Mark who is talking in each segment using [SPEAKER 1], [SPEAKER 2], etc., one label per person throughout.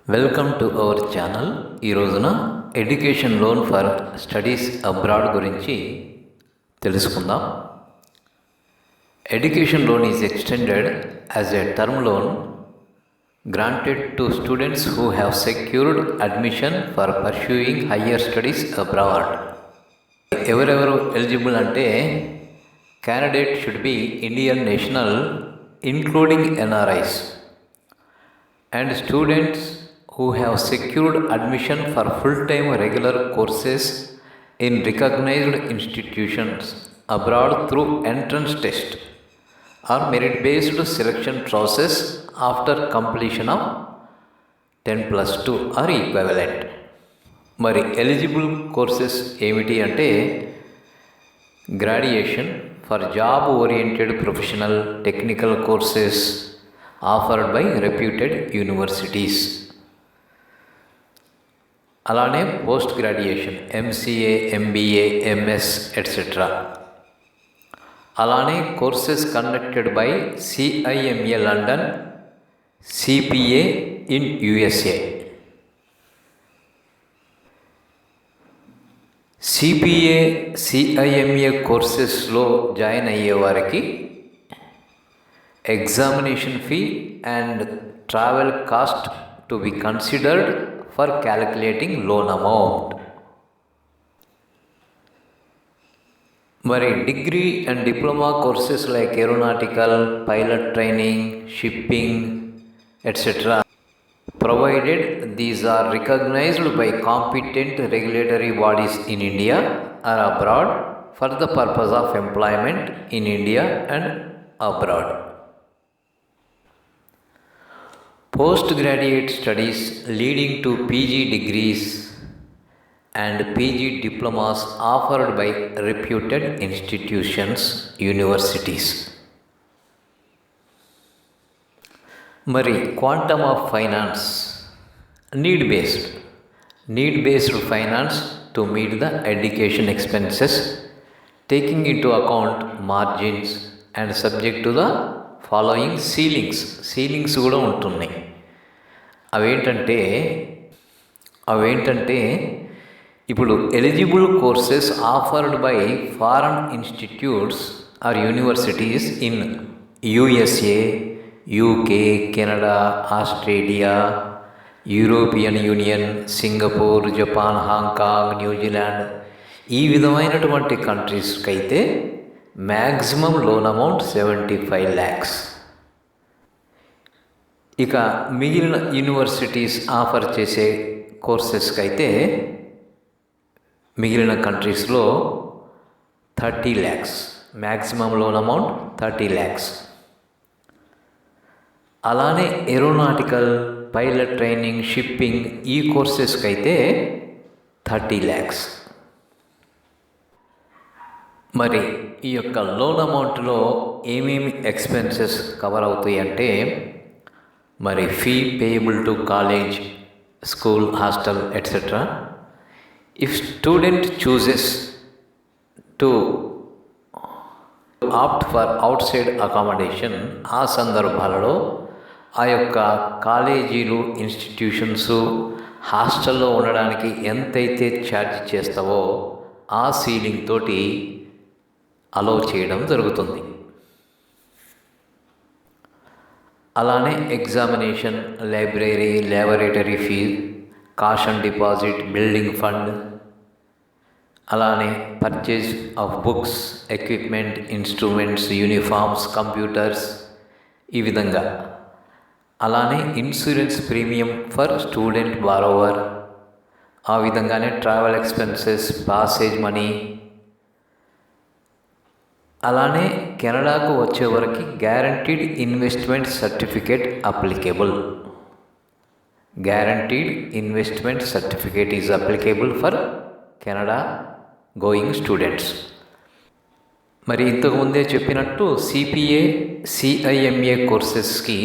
[SPEAKER 1] Welcome to our channel. ఈ రోజున education loan for studies abroad గురించి తెలుసుకుందాం. Education loan is extended as a term loan granted to students who have secured admission for pursuing higher studies abroad. ఎవరెవరు eligible అంటే candidate should be Indian national including NRIs and students who have secured admission for full-time regular courses in recognized institutions abroad through entrance test or merit-based selection process after completion of 10+2 or equivalent. మరి eligible courses ఏమిటి అంటే graduation for job oriented professional technical courses offered by reputed universities. అలానే post graduation MCA, MBA, MS etcetera. అలానే courses conducted by CIMA London, CPA in USA. CPA, CIMA కోర్సెస్లో join అయ్యే వారికి examination fee and travel cost to be considered for calculating loan amount. మరి degree and diploma courses like aeronautical, pilot training, shipping etcetera provided these are recognized by competent regulatory bodies in India or abroad for the purpose of employment in India and abroad. Postgraduate studies leading to PG degrees and PG diplomas offered by reputed institutions, universities. మరి quantum of finance need based finance to meet the education expenses taking into account margins and subject to the following ceilings కూడా ఉంటున్నాయి. అవేంటంటే ఇప్పుడు eligible courses offered by foreign institutes or universities in USA, UK, Canada, Australia, European Union, Singapore, Japan, Hong Kong, New Zealand, ఈ విధమైనటువంటి కంట్రీస్కి అయితే maximum loan amount 75 lakhs. ఇక మిగిలిన యూనివర్సిటీస్ ఆఫర్ చేసే కోర్సెస్కి అయితే మిగిలిన కంట్రీస్లో 30 lakhs, maximum loan amount 30 lakhs. అలానే ఏరోనాటికల్, పైలట్ ట్రైనింగ్, షిప్పింగ్ ఈ కోర్సెస్కి అయితే 30 lakhs. మరి ఈ యొక్క లోన్ అమౌంట్లో ఏమేమి ఎక్స్పెన్సెస్ కవర్ అవుతాయి అంటే మరి fee payable to college, school, hostel etcetera. If student chooses to opt for out side accommodation, ఆ సందర్భాలలో ఆ యొక్క కాలేజీలు, ఇన్స్టిట్యూషన్స్ హాస్టల్లో ఉండడానికి ఎంతైతే ఛార్జ్ చేస్తావో ఆ సీలింగ్ తోటి అలో చేయడం జరుగుతుంది. అలానే examination, library, laboratory fee, caution deposit, building fund, అలానే purchase of books, equipment, instruments, uniforms, computers, ఈ విధంగా. అలానే insurance premium for student borrower, ఆ విధంగానే ట్రావెల్ ఎక్స్పెన్సెస్, పాసేజ్ మనీ. అలానే కెనడాకు వచ్చేవరకు guaranteed investment certificate applicable. Guaranteed investment certificate is applicable for Canada going students. మరి ఇంతకుముందే చెప్పినట్టు సిపిఏ, సిఐఎంఏ కోర్సెస్కి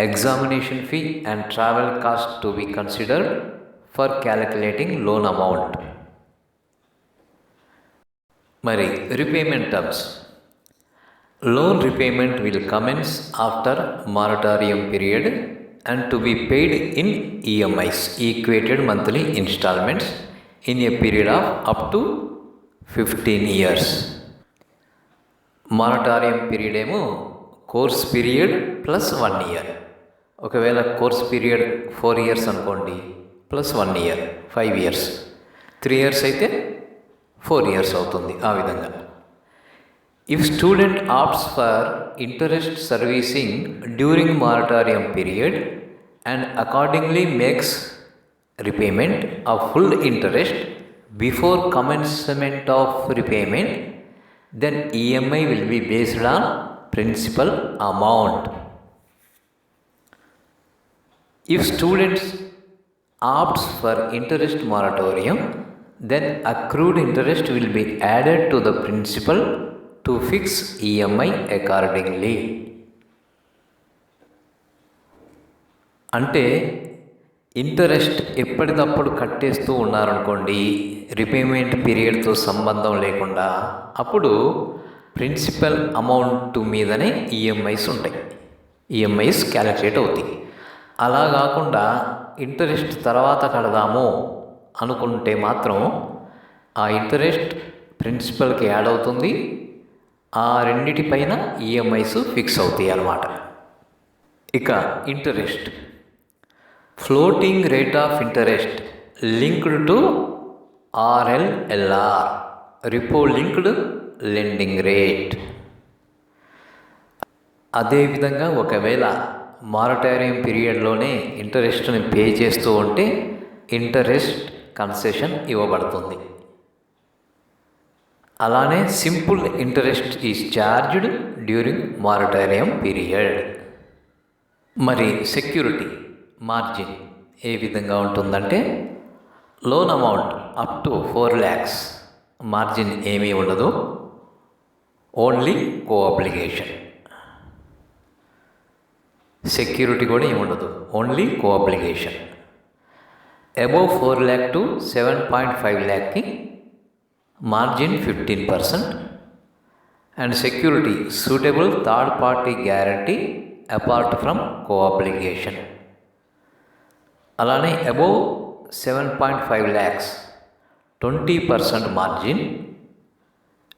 [SPEAKER 1] examination fee and travel cost to be considered for calculating loan amount. మరి repayment terms. Loan repayment will commence after moratorium period and to be paid in EMIs, equated monthly installments, in a period of up to 15 years. Moratorium period ఏమో course period plus 1 year. ఒకవేళ course period 4 years అనుకోండి, plus 1 year 5 years, 3 years అయితే 4 years అవుతుంది. ఆ విధంగా if student opts for interest servicing during moratorium period and accordingly makes repayment of full interest before commencement of repayment, then EMI will be based on principal amount. If students opts for interest moratorium, then accrued interest will be added to the principal to fix EMI accordingly. అంటే interest ఎప్పటికప్పుడు కట్టేస్తూ ఉన్నారనుకోండి, repayment పీరియడ్తో సంబంధం లేకుండా, అప్పుడు principal amount మీదనే EMIs ఉంటాయి, EMIs calculate అవుతాయి. అలా కాకుండా ఇంటరెస్ట్ తర్వాత కడదాము అనుకుంటే మాత్రం ఆ ఇంటరెస్ట్ ప్రిన్సిపల్కి యాడ్ అవుతుంది, ఆ రెండిటిపైన ఈఎంఐస్ ఫిక్స్ అవుతాయి అన్నమాట. ఇక interest, floating rate of interest linked to RLLR, repo linked lending rate. అదేవిధంగా ఒకవేళ మారటారియం పీరియడ్లోనే ఇంటరెస్ట్ని పే చేస్తూ ఉంటే ఇంటరెస్ట్ కన్సెషన్ ఇవ్వబడుతుంది. అలానే simple interest is charged during moratorium period. మరి సెక్యూరిటీ మార్జిన్ ఏ విధంగా ఉంటుందంటే, loan amount up to 4 lakhs margin ఏమీ ఉండదు, ఓన్లీ కో అబ్లిగేషన్. సెక్యూరిటీ కూడా ఏమి ఉండదు, only co obligation. Above 4 lakh to 7.5 lakhకి margin 15% and security suitable third party guarantee apart from co obligation. అలానే above 7.5 lakhs 20% margin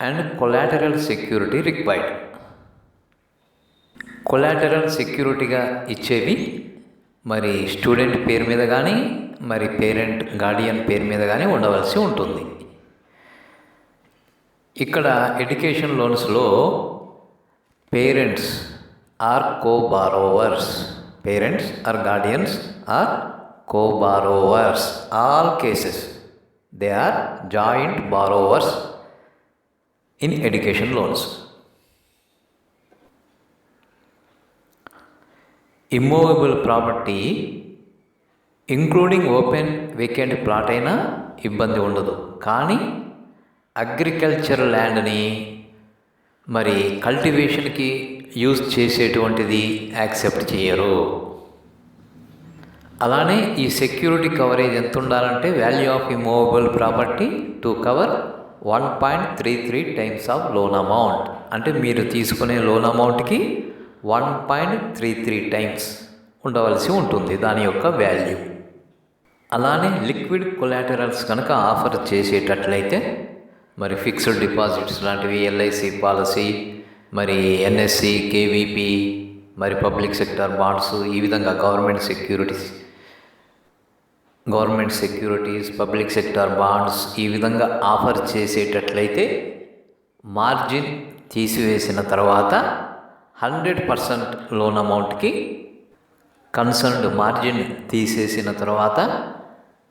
[SPEAKER 1] and collateral security required. Collateral సెక్యూరిటీగా ఇచ్చేవి మరి స్టూడెంట్ పేరు మీద కానీ, మరి పేరెంట్ గార్డియన్ పేరు మీద కానీ ఉండవలసి ఉంటుంది. ఇక్కడ ఎడ్యుకేషన్ లోన్స్లో parents or co borrowers, parents or guardians or co-borrowers. All cases they are joint borrowers in education loans. Immovable property including open vacant plot అయినా ఇబ్బంది ఉండదు, కానీ అగ్రికల్చర్ ల్యాండ్ని మరి కల్టివేషన్కి యూజ్ చేసేటువంటిది యాక్సెప్ట్ చేయరు. అలానే ఈ సెక్యూరిటీ కవరేజ్ ఎంత ఉండాలంటే, value of immovable property to cover 1.33 times of loan amount. అంటే మీరు తీసుకునే లోన్ అమౌంట్కి 1.33 times ఉండవలసి ఉంటుంది దాని యొక్క వాల్యూ. అలానే లిక్విడ్ కొలాటరల్స్ కనుక ఆఫర్ చేసేటట్లయితే, మరి ఫిక్స్డ్ డిపాజిట్స్ లాంటివి, ఎల్ఐసి పాలసీ, మరి ఎన్ఎస్సి, కేవీపీ, మరి పబ్లిక్ సెక్టర్ బాండ్స్, ఈ విధంగా government securities, public sector bonds ఈ విధంగా ఆఫర్ చేసేటట్లయితే మార్జిన్ తీసివేసిన తర్వాత 100% లోన్ అమౌంట్కి, కన్సర్న్డ్ మార్జిన్ తీసేసిన తర్వాత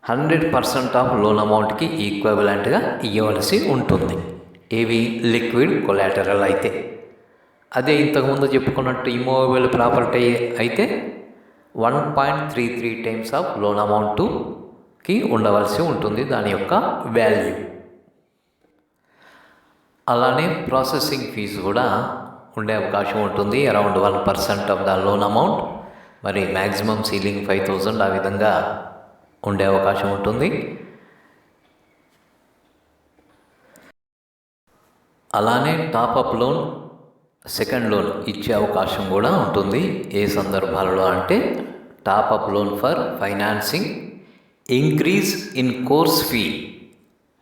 [SPEAKER 1] 100% ఆఫ్ లోన్ అమౌంట్కి ఈక్వలెంట్గా ఇవ్వవలసి ఉంటుంది. ఏవి లిక్విడ్ కొలాటరల్ అయితే. అదే ఇంతకుముందు చెప్పుకున్నట్టు ఇమ్మూవబుల్ ప్రాపర్టీ అయితే 1.33 times ఆఫ్ లోన్ అమౌంట్కి ఉండవలసి ఉంటుంది దాని యొక్క వాల్యూ. అలానే ప్రాసెసింగ్ ఫీజు కూడా ఉండే అవకాశం ఉంటుంది, around 1% of the loan amount. మరి మ్యాక్సిమం సీలింగ్ 5,000 ఆ విధంగా ఉండే అవకాశం ఉంటుంది. అలానే టాపప్ లోన్, సెకండ్ లోన్ ఇచ్చే అవకాశం కూడా ఉంటుంది. ఏ సందర్భాలలో అంటే top-up loan for financing increase in course fee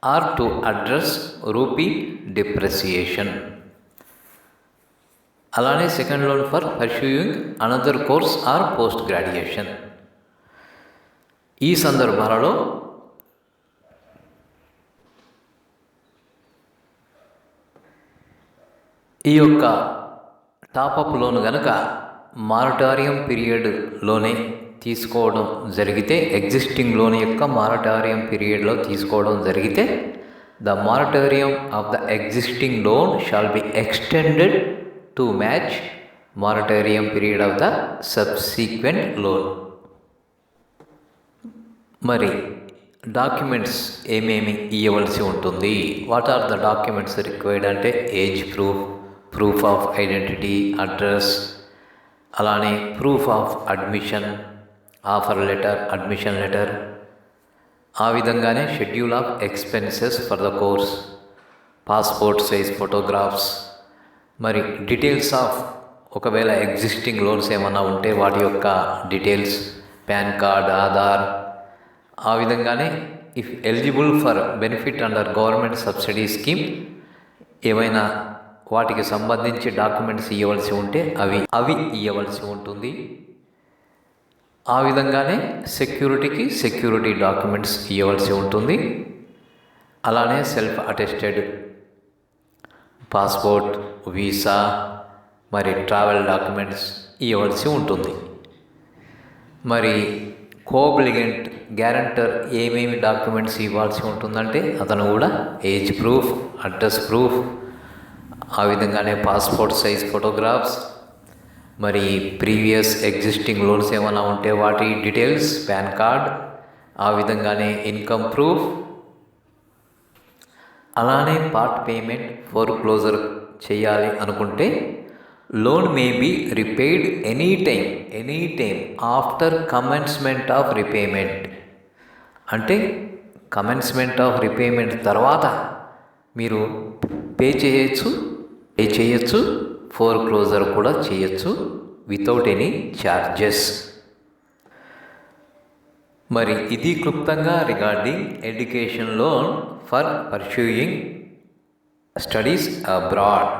[SPEAKER 1] or to address rupee depreciation. అలానే second loan for pursuing another course or post graduation. ఈ సందర్భాలలో ఈ యొక్క టాపప్ లోన్ కనుక మారటారియం పీరియడ్లోనే తీసుకోవడం జరిగితే, ఎగ్జిస్టింగ్ లోన్ యొక్క మారటారియం పీరియడ్లో తీసుకోవడం జరిగితే, the moratorium of the existing loan shall be extended to match moratorium period of the subsequent loan. మరి డాక్యుమెంట్స్ ఏమేమి ఇవ్వవలసి ఉంటుంది? What are the documents required అంటే age proof, proof of identity, address, అలానే proof of admission, offer letter, admission letter, ఆ విధంగానే schedule of expenses for the course, passport size photographs, మరి details of ఒకవేళ ఎగ్జిస్టింగ్ లోన్స్ ఏమన్నా ఉంటే వాటి యొక్క డీటెయిల్స్, పాన్ కార్డ్, ఆధార్, ఆ విధంగానే if eligible for benefit under government subsidy scheme ఏమైనా వాటికి సంబంధించి డాక్యుమెంట్స్ ఇవ్వవలసి ఉంటే అవి ఇవ్వవలసి ఉంటుంది. ఆ విధంగానే సెక్యూరిటీ డాక్యుమెంట్స్ ఇవ్వవలసి ఉంటుంది. అలానే సెల్ఫ్ అటెస్టెడ్ పాస్పోర్ట్, వీసా, మరి ట్రావెల్ డాక్యుమెంట్స్ ఇవ్వవలసి ఉంటుంది. మరి కోబ్లిగెంట్ గ్యారంటర్ ఏమేమి డాక్యుమెంట్స్ ఇవ్వాల్సి ఉంటుందంటే అతను కూడా ఏజ్ ప్రూఫ్, అడ్రస్ ప్రూఫ్, ఆ విధంగానే పాస్పోర్ట్ సైజ్ ఫోటోగ్రాఫ్స్, మరి ప్రీవియస్ ఎగ్జిస్టింగ్ లోన్స్ ఏమైనా ఉంటే వాటి డీటెయిల్స్, పాన్ కార్డ్, ఆ విధంగానే ఇన్కమ్ ప్రూఫ్, అలానే పార్ట్ పేమెంట్ ఫోర్ క్లోజర్ చేయాలి అనుకుంటే loan may be repaid any time after commencement of repayment. అంటే కమెన్స్మెంట్ ఆఫ్ రిపేమెంట్ తర్వాత మీరు పే చేయొచ్చు, ఫోర్ క్లోజర్ కూడా చేయొచ్చు వితౌట్ ఎనీ ఛార్జెస్. మరి ఇది క్లుప్తంగా regarding education loan for pursuing studies abroad.